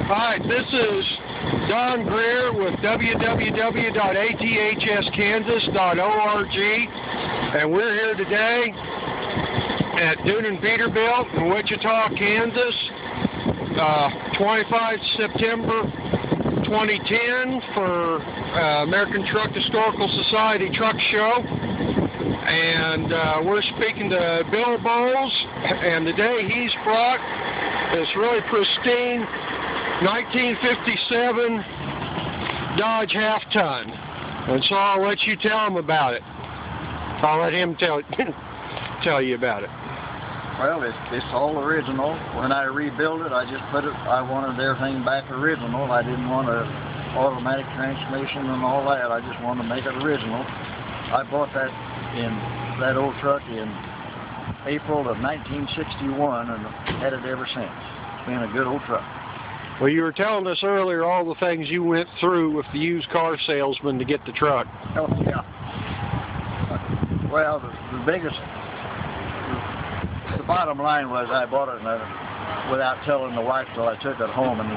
Hi, this is Don Greer with www.athskansas.org, and we're here today at Doonan Peterbuilt in Wichita, Kansas, 25 September 2010 for American Truck Historical Society Truck Show. And we're speaking to Bill Boles, and today he's brought this really pristine 1957 Dodge half-ton. And so I'll let you tell him about it. I'll let him tell you about it. Well, it's all original. When I rebuilt it, I just I wanted everything back original. I didn't want an automatic transmission and all that. I just wanted to make it original. I bought that old truck in April of 1961 and had it ever since. It's been a good old truck. Well, you were telling us earlier all the things you went through with the used car salesman to get the truck. Oh, yeah. Well, the bottom line was I bought it without telling the wife till I took it home, and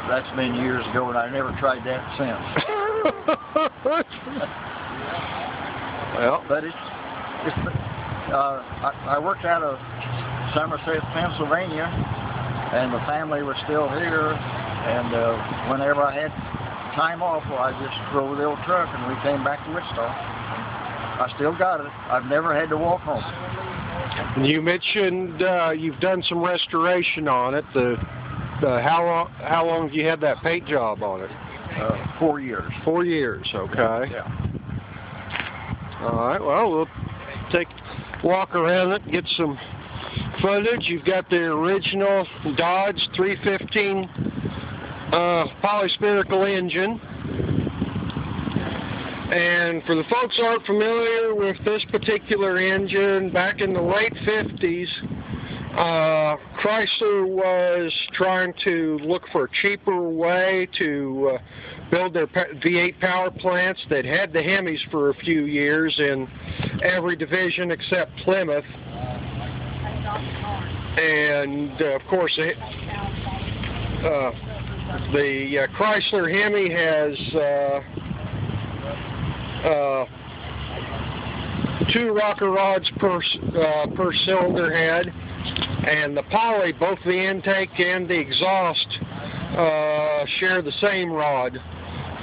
that's been years ago, and I never tried that since. Well, but I worked out of Somerset, Pennsylvania, and the family was still here, and whenever I had time off, well, I just drove the old truck, and we came back to Wichita. I still got it. I've never had to walk home. You mentioned you've done some restoration on it. How long have you had that paint job on it? 4 years. 4 years, okay. Yeah. All right, well, we'll walk around it, get some footage. You've got the original Dodge 315 polyspherical engine. And for the folks who aren't familiar with this particular engine, back in the late 50s, Chrysler was trying to look for a cheaper way to build their V8 power plants. They'd had the Hemis for a few years in every division except Plymouth. And, of course, the Chrysler Hemi has 2 rocker rods per cylinder head, and the poly, both the intake and the exhaust, share the same rod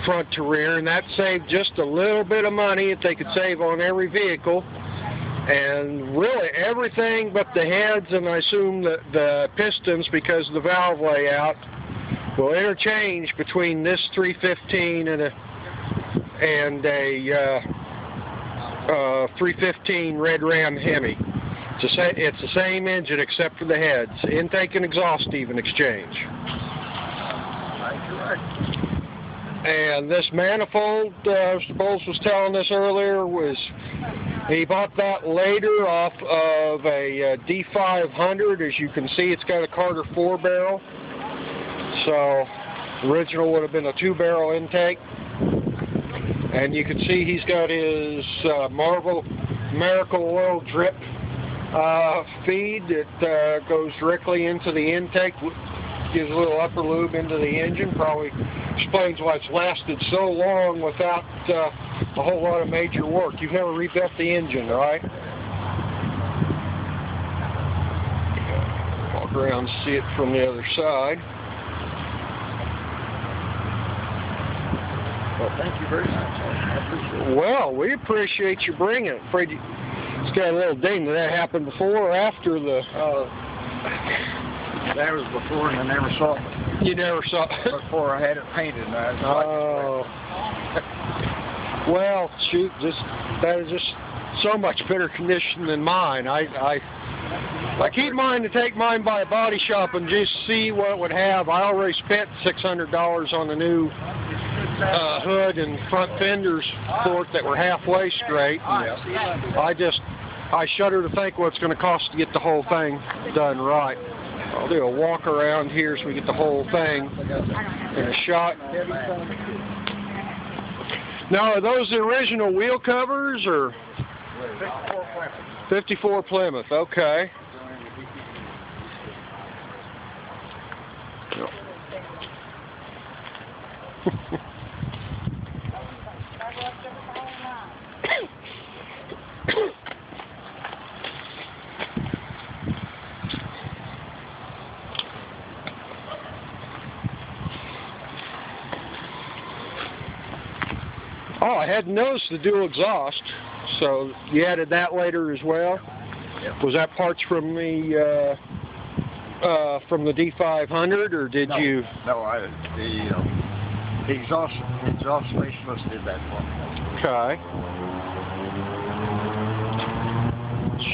front to rear, and that saved just a little bit of money that they could save on every vehicle. And really everything but the heads, and I assume the pistons, because of the valve layout, will interchange between this 315 and a 315 Red Ram Hemi. It's the same engine except for the heads. Intake and exhaust even exchange. And this manifold, Mr. Boles was telling us earlier, he bought that later off of a D500. As you can see, it's got a Carter 4-barrel. So, original would have been a 2-barrel intake. And you can see he's got his Miracle Oil drip feed that goes directly into the intake, gives a little upper lube into the engine. Probably explains why it's lasted so long without a whole lot of major work. You've never rebuilt the engine, right? Walk around and see it from the other side. Well, thank you very much. I appreciate it. Well, we appreciate you bringing it. Afraid it's got a little ding. Did that happen before or after the... That was before, and I never saw it. You never saw it? Before I had it painted. Well, shoot, that is just so much better condition than mine. I keep mine to take mine by a body shop and just see what it would have. I already spent $600 on the new hood and front fenders for it that were halfway straight. I shudder to think what it's going to cost to get the whole thing done right. I'll do a walk around here so we get the whole thing in a shot. Now, are those the original wheel covers or 54 Plymouth? Okay. Oh, I hadn't noticed the dual exhaust, so you added that later as well? Yep. Was that parts from the D500, or did you? No, the exhaust specialist did that for me. Okay.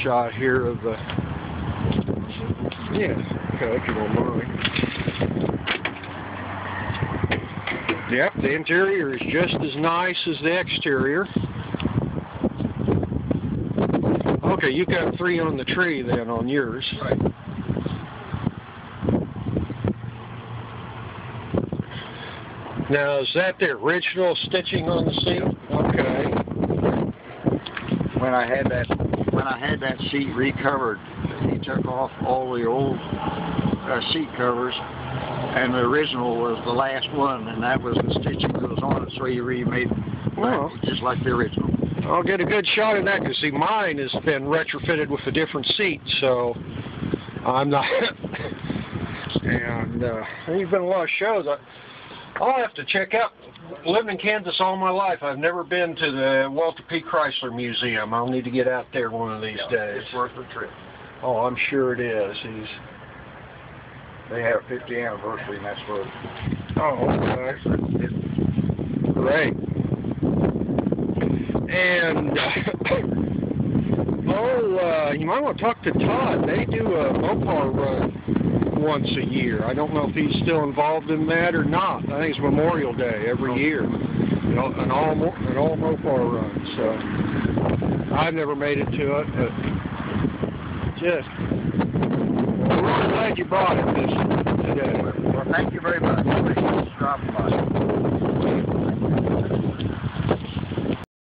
Shot here of the. Yeah. Okay, if you don't mind. Yep, the interior is just as nice as the exterior. Okay, you got 3 on the tree then on yours. Right. Now, is that the original stitching on the seat? Okay. When I had that seat recovered, he took off all the old seat covers, and the original was the last one, and that was the stitching that was on it, so he remade it just like the original. I'll get a good shot at that, because see, mine has been retrofitted with a different seat, so I'm not. And there's been a lot of shows. I'll have to check out. Lived in Kansas all my life. I've never been to the Walter P. Chrysler Museum. I'll need to get out there one of these days. It's worth the trip. Oh, I'm sure it is. They have a 50th anniversary, and that's where. Oh, okay. Great. And you might want to talk to Todd. They do a Mopar run once a year. I don't know if he's still involved in that or not. I think it's Memorial Day every year. You know, an all Mopar run. So I've never made it to it, but just I'm really glad you brought it today. Well, thank you very much. Thanks for dropping by.